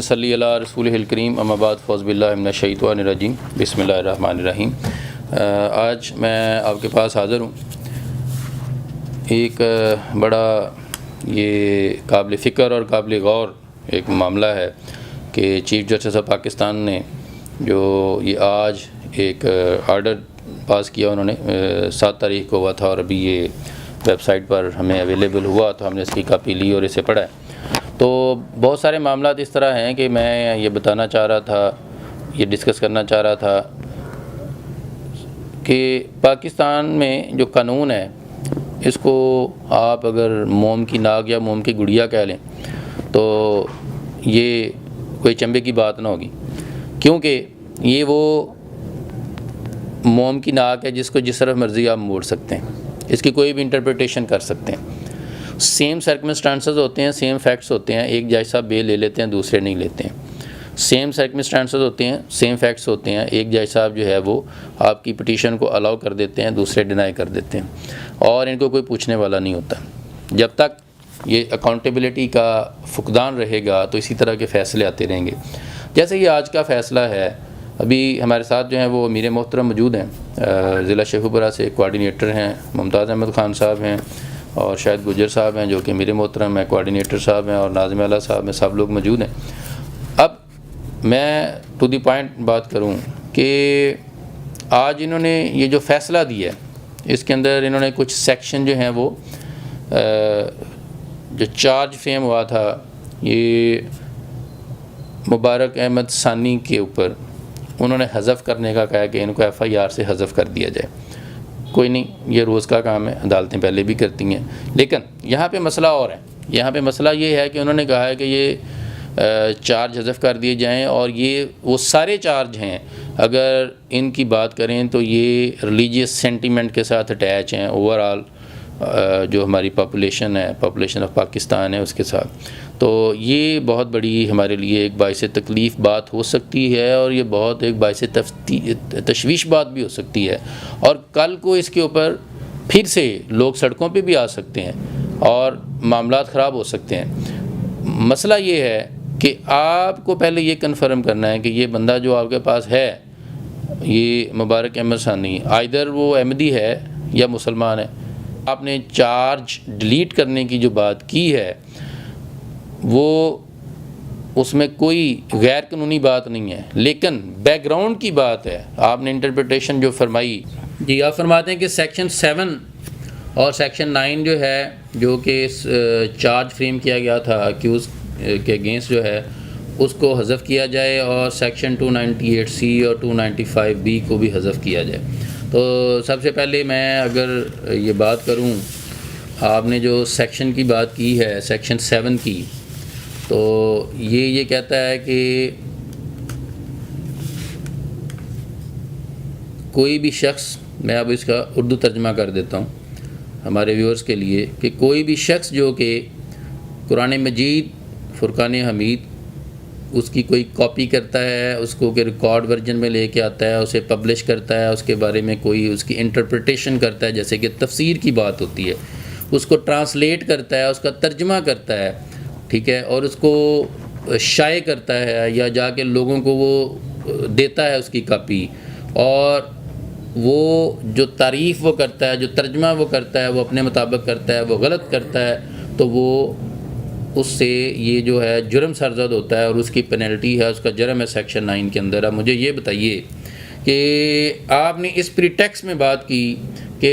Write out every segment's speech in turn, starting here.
صلی اللہ رسول الکریم اما بعد فاعوذ باللہ من الشیطان الرجیم بسم اللہ الرحمن الرحیم۔ آج میں آپ کے پاس حاضر ہوں۔ ایک بڑا یہ قابل فکر اور قابل غور ایک معاملہ ہے کہ چیف جسٹس آف پاکستان نے جو یہ آج ایک آرڈر پاس کیا، انہوں نے 7 تاریخ کو ہوا تھا اور ابھی یہ ویب سائٹ پر ہمیں اویلیبل ہوا تو ہم نے اس کی کاپی لی اور اسے پڑھا ہے۔ تو بہت سارے معاملات اس طرح ہیں کہ میں یہ بتانا چاہ رہا تھا، یہ ڈسکس کرنا چاہ رہا تھا کہ پاکستان میں جو قانون ہے اس کو آپ اگر موم کی ناک یا موم کی گڑیا کہہ لیں تو یہ کوئی چنبے کی بات نہ ہوگی، کیونکہ یہ وہ موم کی ناک ہے جس کو جس طرف مرضی آپ موڑ سکتے ہیں، اس کی کوئی بھی انٹرپریٹیشن کر سکتے ہیں۔ سیم سرکمسٹانسز ہوتے ہیں، سیم فیکٹس ہوتے ہیں، ایک جج صاحب بیل لے لیتے ہیں، دوسرے نہیں لیتے ہیں۔ سیم سرکمسٹانسز ہوتے ہیں، سیم فیکٹس ہوتے ہیں، ایک جج صاحب جو ہے وہ آپ کی پٹیشن کو الاؤ کر دیتے ہیں، دوسرے ڈینائی کر دیتے ہیں، اور ان کو کوئی پوچھنے والا نہیں ہوتا۔ جب تک یہ اکاؤنٹیبلٹی کا فقدان رہے گا تو اسی طرح کے فیصلے آتے رہیں گے۔ جیسے یہ آج کا فیصلہ ہے، ابھی ہمارے ساتھ جو ہیں وہ امیر محترم موجود ہیں، ضلع شیخوپورہ سے کوآرڈینیٹر ہیں، ممتاز احمد خان صاحب ہیں، اور شاید گجر صاحب ہیں جو کہ میرے محترم ہیں، کوآرڈینیٹر صاحب ہیں، اور ناظم اعلیٰ صاحب ہیں، سب لوگ موجود ہیں۔ اب میں ٹو دی پوائنٹ بات کروں کہ آج انہوں نے یہ جو فیصلہ دیا ہے اس کے اندر انہوں نے کچھ سیکشن جو ہیں وہ جو چارج فریم ہوا تھا یہ مبارک احمد ثانی کے اوپر، انہوں نے حذف کرنے کا کہا کہ ان کو FIR سے حذف کر دیا جائے۔ کوئی نہیں، یہ روز کا کام ہے، عدالتیں پہلے بھی کرتی ہیں، لیکن یہاں پہ مسئلہ اور ہے۔ یہاں پہ مسئلہ یہ ہے کہ انہوں نے کہا ہے کہ یہ چارج حذف کر دیے جائیں، اور یہ وہ سارے چارج ہیں اگر ان کی بات کریں تو یہ ریلیجیس سینٹیمنٹ کے ساتھ اٹیچ ہیں اوورآل جو ہماری پاپولیشن ہے، پاپولیشن آف پاکستان ہے اس کے ساتھ۔ تو یہ بہت بڑی ہمارے لیے ایک باعث تکلیف بات ہو سکتی ہے، اور یہ بہت ایک باعث تشویش بات بھی ہو سکتی ہے، اور کل کو اس کے اوپر پھر سے لوگ سڑکوں پہ بھی آ سکتے ہیں اور معاملات خراب ہو سکتے ہیں۔ مسئلہ یہ ہے کہ آپ کو پہلے یہ کنفرم کرنا ہے کہ یہ بندہ جو آپ کے پاس ہے، یہ مبارک احمد ثانی، آئدر وہ احمدی ہے یا مسلمان ہے۔ آپ نے چارج ڈیلیٹ کرنے کی جو بات کی ہے وہ اس میں کوئی غیر قانونی بات نہیں ہے، لیکن بیک گراؤنڈ کی بات ہے۔ آپ نے انٹرپریٹیشن جو فرمائی، جی آپ فرماتے ہیں کہ سیکشن 7 اور سیکشن 9 جو ہے جو کہ چارج فریم کیا گیا تھا اکیوز کے اگینسٹ جو ہے اس کو حذف کیا جائے، اور سیکشن 298C اور 295B کو بھی حذف کیا جائے۔ تو سب سے پہلے میں اگر یہ بات کروں، آپ نے جو سیکشن کی بات کی ہے سیکشن 7 کی، تو یہ کہتا ہے کہ کوئی بھی شخص، میں اب اس کا اردو ترجمہ کر دیتا ہوں ہمارے ویورز کے لیے، کہ کوئی بھی شخص جو کہ قرآن مجید فرقان حمید اس کی کوئی کاپی کرتا ہے، اس کو کہ ریکارڈ ورژن میں لے کے آتا ہے، اسے پبلش کرتا ہے، اس کے بارے میں کوئی اس کی انٹرپریٹیشن کرتا ہے، جیسے کہ تفسیر کی بات ہوتی ہے، اس کو ٹرانسلیٹ کرتا ہے، اس کا ترجمہ کرتا ہے، ٹھیک ہے، اور اس کو شائع کرتا ہے یا جا کے لوگوں کو وہ دیتا ہے اس کی کاپی، اور وہ جو تعریف وہ کرتا ہے، جو ترجمہ وہ کرتا ہے وہ اپنے مطابق کرتا ہے، وہ غلط کرتا ہے، تو وہ اس سے یہ جو ہے جرم سرزد ہوتا ہے، اور اس کی پینلٹی ہے، اس کا جرم ہے سیکشن 9 کے اندر۔ اب مجھے یہ بتائیے کہ آپ نے اس پریٹیکسٹ میں بات کی کہ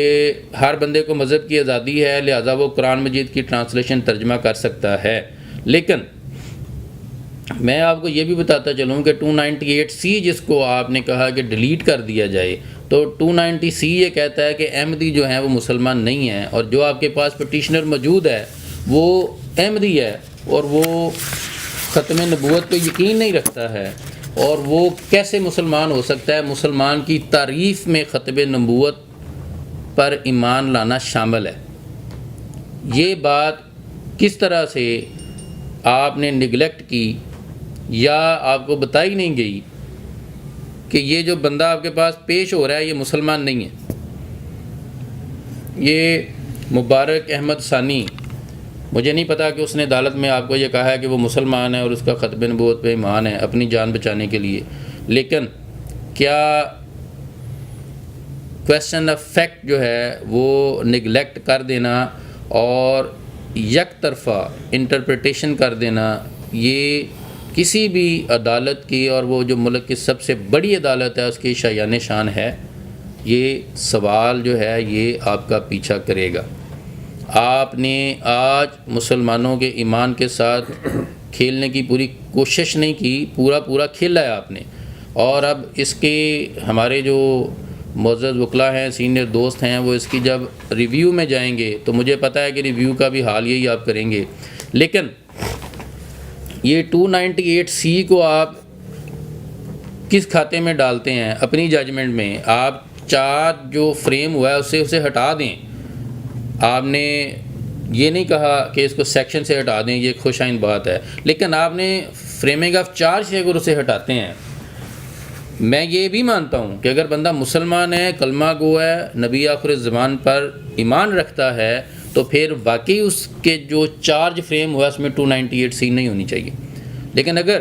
ہر بندے کو مذہب کی آزادی ہے، لہٰذا وہ قرآن مجید کی ٹرانسلیشن ترجمہ کر سکتا ہے، لیکن میں آپ کو یہ بھی بتاتا چلوں کہ 298C جس کو آپ نے کہا کہ ڈیلیٹ کر دیا جائے، تو 290C یہ کہتا ہے کہ احمدی جو ہیں وہ مسلمان نہیں ہیں، اور جو آپ کے پاس پٹیشنر موجود ہے وہ احمدی ہے، اور وہ ختم نبوت پہ یقین نہیں رکھتا ہے، اور وہ کیسے مسلمان ہو سکتا ہے؟ مسلمان کی تعریف میں ختم نبوت پر ایمان لانا شامل ہے۔ یہ بات کس طرح سے آپ نے نگلیکٹ کی یا آپ کو بتائی نہیں گئی کہ یہ جو بندہ آپ کے پاس پیش ہو رہا ہے یہ مسلمان نہیں ہے؟ یہ مبارک احمد ثانی مجھے نہیں پتا کہ اس نے عدالت میں آپ کو یہ کہا ہے کہ وہ مسلمان ہے اور اس کا ختم نبوت پہ ایمان ہے اپنی جان بچانے کے لیے، لیکن کیا کویسچن آف فیکٹ جو ہے وہ نگلیکٹ کر دینا اور یک طرفہ انٹرپریٹیشن کر دینا یہ کسی بھی عدالت کی، اور وہ جو ملک کی سب سے بڑی عدالت ہے اس کی شایان شان ہے؟ یہ سوال جو ہے یہ آپ کا پیچھا کرے گا۔ آپ نے آج مسلمانوں کے ایمان کے ساتھ کھیلنے کی پوری کوشش نہیں کی، پورا کھیلا ہے آپ نے، اور اب اس کے ہمارے جو معزز وکلاء ہیں، سینئر دوست ہیں، وہ اس کی جب ریویو میں جائیں گے تو مجھے پتہ ہے کہ ریویو کا بھی حال یہی آپ کریں گے، لیکن یہ 298C کو آپ کس کھاتے میں ڈالتے ہیں اپنی ججمنٹ میں؟ آپ چارج جو فریم ہوا ہے اسے ہٹا دیں۔ آپ نے یہ نہیں کہا کہ اس کو سیکشن سے ہٹا دیں، یہ خوش آئند بات ہے، لیکن آپ نے فریمنگ آف چارج سے اگر اسے ہٹاتے ہیں، میں یہ بھی مانتا ہوں کہ اگر بندہ مسلمان ہے، کلمہ گو ہے، نبی آخر الزمان پر ایمان رکھتا ہے، تو پھر واقعی اس کے جو چارج فریم ہوا اس میں 298C نہیں ہونی چاہیے۔ لیکن اگر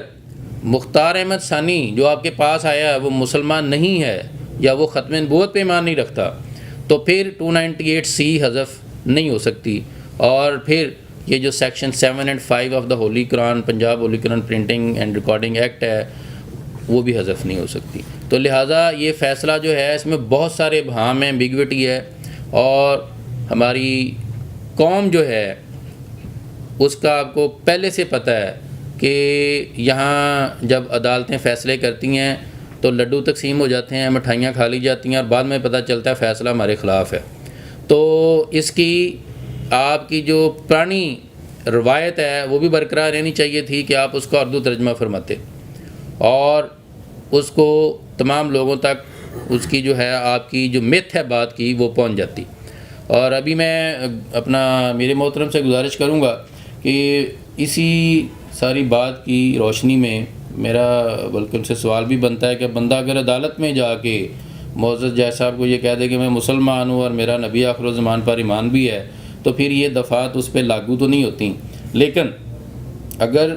مختار احمد ثانی جو آپ کے پاس آیا ہے وہ مسلمان نہیں ہے یا وہ ختم نبوت پہ ایمان نہیں رکھتا، تو پھر 298C حذف نہیں ہو سکتی، اور پھر یہ جو section 7 and 5 of the holy Quran, Punjab holy Quran printing and recording act ہے، وہ بھی حذف نہیں ہو سکتی۔ تو لہٰذا یہ فیصلہ جو ہے اس میں بہت سارے ابہام ہیں، ایمبیگوٹی ہے، اور ہماری قوم جو ہے اس کا آپ کو پہلے سے پتہ ہے کہ یہاں جب عدالتیں فیصلے کرتی ہیں تو لڈو تقسیم ہو جاتے ہیں، مٹھائیاں کھا لی جاتی ہیں، اور بعد میں پتہ چلتا ہے فیصلہ ہمارے خلاف ہے۔ تو اس کی آپ کی جو پرانی روایت ہے وہ بھی برقرار رہنی چاہیے تھی کہ آپ اس کا اردو ترجمہ فرماتے اور اس کو تمام لوگوں تک اس کی جو ہے آپ کی جو مت ہے بات کی وہ پہنچ جاتی۔ اور ابھی میں اپنا میرے محترم سے گزارش کروں گا کہ اسی ساری بات کی روشنی میں میرا بلکہ ان سے سوال بھی بنتا ہے کہ بندہ اگر عدالت میں جا کے معزز جج صاحب کو یہ کہہ دے کہ میں مسلمان ہوں اور میرا نبی آخر الزمان پر ایمان بھی ہے، تو پھر یہ دفعات اس پہ لاگو تو نہیں ہوتی۔ لیکن اگر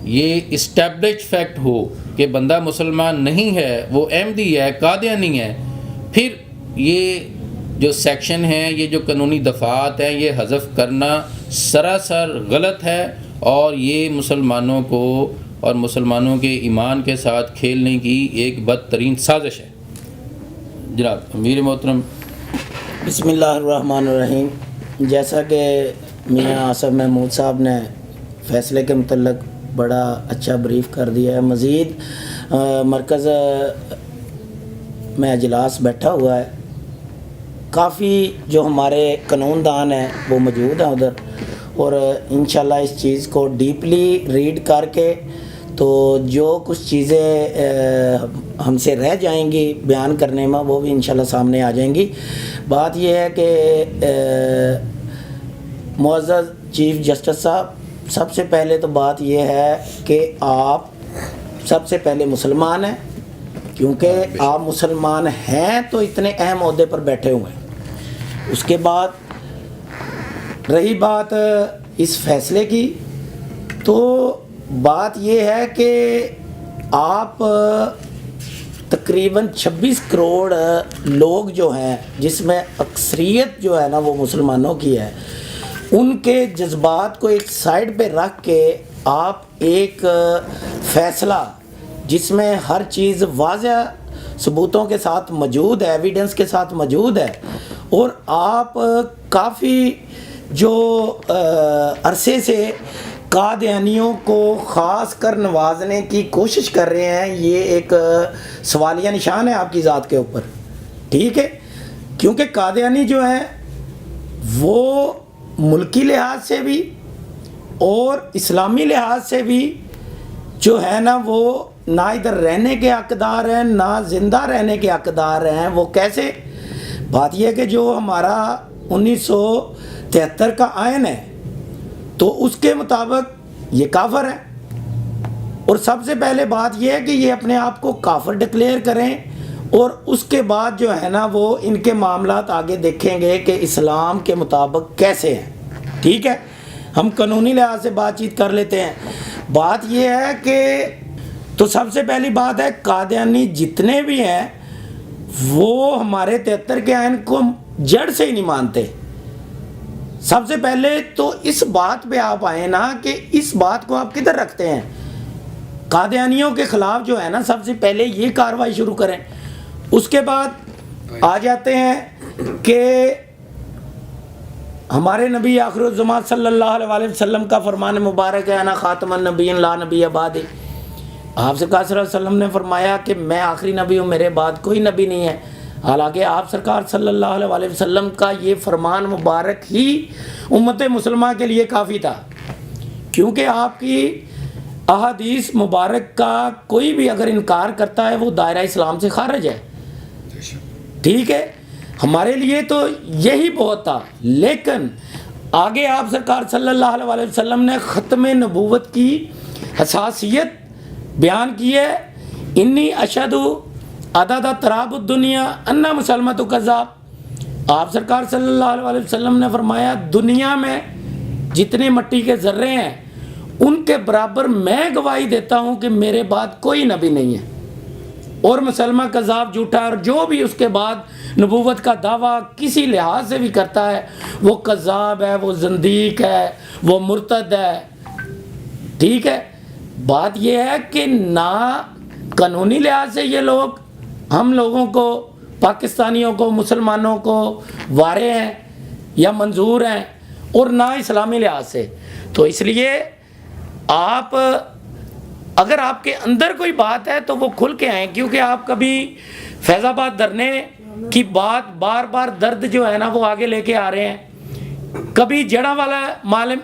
یہ اسٹیبلش فیکٹ ہو کہ بندہ مسلمان نہیں ہے، وہ احمدی ہے، قادیانی ہے، پھر یہ جو سیکشن ہیں، یہ جو قانونی دفعات ہیں، یہ حذف کرنا سراسر غلط ہے، اور یہ مسلمانوں کو اور مسلمانوں کے ایمان کے ساتھ کھیلنے کی ایک بدترین سازش ہے۔ جناب امیر محترم۔ بسم اللہ الرحمن الرحیم۔ جیسا کہ میاں آصف محمود صاحب نے فیصلے کے متعلق بڑا اچھا بریف کر دیا ہے، مزید مرکز میں اجلاس بیٹھا ہوا ہے، کافی جو ہمارے قانون دان ہیں وہ موجود ہیں ادھر، اور انشاءاللہ اس چیز کو ڈیپلی ریڈ کر کے تو جو کچھ چیزیں ہم سے رہ جائیں گی بیان کرنے میں وہ بھی انشاءاللہ سامنے آ جائیں گی۔ بات یہ ہے کہ معزز چیف جسٹس صاحب، سب سے پہلے تو بات یہ ہے کہ آپ سب سے پہلے مسلمان ہیں، کیونکہ آپ مسلمان ہیں تو اتنے اہم عہدے پر بیٹھے ہوئے ہیں۔ اس کے بعد رہی بات اس فیصلے کی، تو بات یہ ہے کہ آپ تقریباً 26 کروڑ لوگ جو ہیں، جس میں اکثریت جو ہے نا وہ مسلمانوں کی ہے، ان کے جذبات کو ایک سائڈ پہ رکھ کے آپ ایک فیصلہ جس میں ہر چیز واضح ثبوتوں کے ساتھ موجود ہے، ایویڈنس کے ساتھ موجود ہے، اور آپ کافی جو عرصے سے قادیانیوں کو خاص کر نوازنے کی کوشش کر رہے ہیں، یہ ایک سوالیہ نشان ہے آپ کی ذات کے اوپر، ٹھیک ہے؟ کیونکہ قادیانی جو ہیں وہ ملکی لحاظ سے بھی اور اسلامی لحاظ سے بھی جو ہے نا وہ نہ ادھر رہنے کے حقدار ہیں نہ زندہ رہنے کے حقدار ہیں۔ وہ کیسے؟ بات یہ ہے کہ جو ہمارا 1973 کا آئین ہے تو اس کے مطابق یہ کافر ہے، اور سب سے پہلے بات یہ ہے کہ یہ اپنے آپ کو کافر ڈکلیئر کریں، اور اس کے بعد جو ہے نا وہ ان کے معاملات آگے دیکھیں گے کہ اسلام کے مطابق کیسے ہیں، ٹھیک ہے؟ ہم قانونی لحاظ سے بات چیت کر لیتے ہیں. بات یہ ہے کہ تو سب سے پہلی بات ہے قادیانی جتنے بھی ہیں وہ ہمارے 73 کے آئین کو جڑ سے ہی نہیں مانتے. سب سے پہلے تو اس بات پہ آپ آئیں نا کہ اس بات کو آپ کدھر رکھتے ہیں. قادیانیوں کے خلاف جو ہے نا سب سے پہلے یہ کارروائی شروع کریں. اس کے بعد آ جاتے ہیں کہ ہمارے نبی آخر الزمان صلی اللہ علیہ وسلم کا فرمان مبارک ہے انا خاتم النبیین لا نبی بعدی. آپ سرکار صلی اللہ علیہ وسلم نے فرمایا کہ میں آخری نبی ہوں, میرے بعد کوئی نبی نہیں ہے. حالانکہ آپ سرکار صلی اللہ علیہ وسلم کا یہ فرمان مبارک ہی امت مسلمہ کے لیے کافی تھا, کیونکہ آپ کی احادیث مبارک کا کوئی بھی اگر انکار کرتا ہے وہ دائرہ اسلام سے خارج ہے. ٹھیک ہے, ہمارے لیے تو یہی بہت تھا. لیکن آگے آپ سرکار صلی اللہ علیہ وسلم نے ختم نبوت کی حساسیت بیان کی ہے. انی اشہد عدد تراب الدنیا انا مسلمۃ کذاب. آپ سرکار صلی اللہ علیہ وسلم نے فرمایا دنیا میں جتنے مٹی کے ذرے ہیں ان کے برابر میں گواہی دیتا ہوں کہ میرے بعد کوئی نبی نہیں ہے, اور مسلمہ کذاب جھوٹا, اور جو بھی اس کے بعد نبوت کا دعویٰ کسی لحاظ سے بھی کرتا ہے وہ کذاب ہے, وہ زندیق ہے, وہ مرتد ہے. ٹھیک ہے, بات یہ ہے کہ نہ قانونی لحاظ سے یہ لوگ ہم لوگوں کو, پاکستانیوں کو, مسلمانوں کو وارے ہیں یا منظور ہیں, اور نہ اسلامی لحاظ سے. تو اس لیے آپ اگر آپ کے اندر کوئی بات ہے تو وہ کھل کے آئیں, کیونکہ آپ کبھی فیض آباد دھرنے کی بات بار بار درد جو ہے نا وہ آگے لے کے آ رہے ہیں. کبھی جڑا والا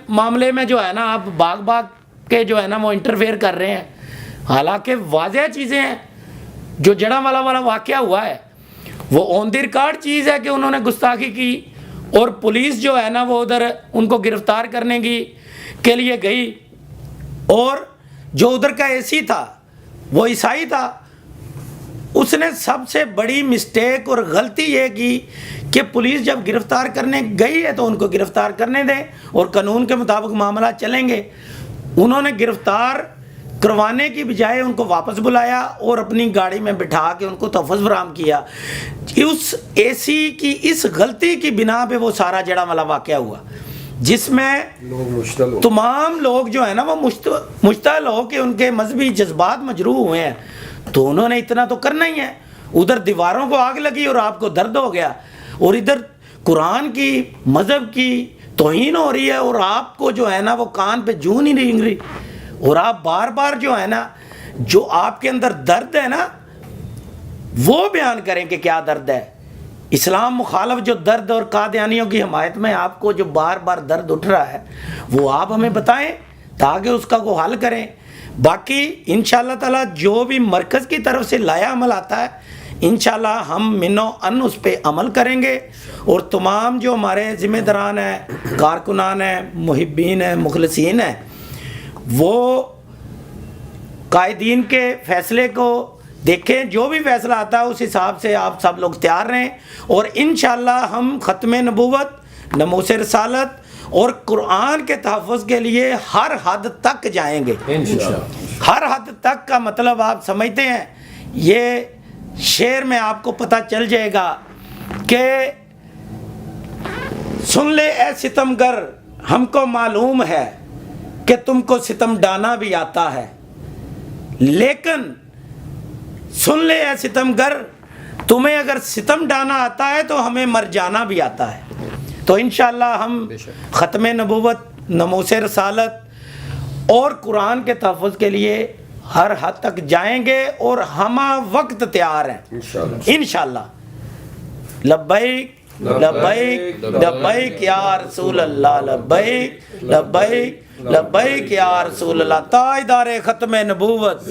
معاملے میں جو ہے نا آپ باغ کے جو ہے نا وہ انٹرفیئر کر رہے ہیں, حالانکہ واضح چیزیں ہیں. جو جڑا والا واقعہ ہوا ہے وہ آن دی ریکارڈ چیز ہے کہ انہوں نے گستاخی کی, اور پولیس جو ہے نا وہ ادھر ان کو گرفتار کرنے کے لیے گئی, اور جو ادھر کا اے سی تھا وہ عیسائی تھا. اس نے سب سے بڑی مسٹیک اور غلطی یہ کی کہ پولیس جب گرفتار کرنے گئی ہے تو ان کو گرفتار کرنے دیں اور قانون کے مطابق معاملات چلیں گے. انہوں نے گرفتار کروانے کی بجائے ان کو واپس بلایا اور اپنی گاڑی میں بٹھا کے ان کو تحفظ فراہم کیا. اس اے سی کی اس غلطی کی بنا پہ وہ سارا جڑا والا واقعہ ہوا, جس میں تمام لوگ جو ہیں نا وہ مشتعل ہو کے ان کے مذہبی جذبات مجروح ہوئے ہیں. تو انہوں نے اتنا تو کرنا ہی ہے. ادھر دیواروں کو آگ لگی اور آپ کو درد ہو گیا, اور ادھر قرآن کی مذہب کی توہین ہو رہی ہے, اور آپ کو جو ہے نا وہ کان پہ جوں نہیں رنگ رہی, اور آپ بار بار جو ہے نا جو آپ کے اندر درد ہے نا وہ بیان کریں کہ کیا درد ہے. اسلام مخالف جو درد اور قادیانیوں کی حمایت میں آپ کو جو بار بار درد اٹھ رہا ہے وہ آپ ہمیں بتائیں تاکہ اس کا کو حل کریں. باقی انشاءاللہ تعالی جو بھی مرکز کی طرف سے لایا عمل آتا ہے انشاءاللہ ہم منو ان اس پہ عمل کریں گے, اور تمام جو ہمارے ذمہ داران ہیں, کارکنان ہیں, محبین ہیں, مخلصین ہیں, وہ قائدین کے فیصلے کو دیکھیں. جو بھی فیصلہ آتا ہے اس حساب سے آپ سب لوگ تیار رہیں, اور انشاءاللہ ہم ختم نبوت, ناموس رسالت اور قرآن کے تحفظ کے لیے ہر حد تک جائیں گے. ہر حد تک کا مطلب آپ سمجھتے ہیں, یہ شعر میں آپ کو پتہ چل جائے گا کہ سن لے اے ستم گر ہم کو معلوم ہے کہ تم کو ستم ڈانا بھی آتا ہے, لیکن سن لے اے ستم گر تمہیں اگر ستم ڈانا آتا ہے تو ہمیں مر جانا بھی آتا ہے. تو انشاءاللہ ہم ختم نبوت, ناموس رسالت اور قرآن کے تحفظ کے لیے ہر حد تک جائیں گے, اور ہم وقت تیار ہیں انشاءاللہ. لبیک لبیک لبیک یا رسول اللہ, لبیک لبیک لبیک یا رسول اللہ. تاجدار ختم نبوت,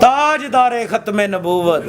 تاجدار ختم نبوت.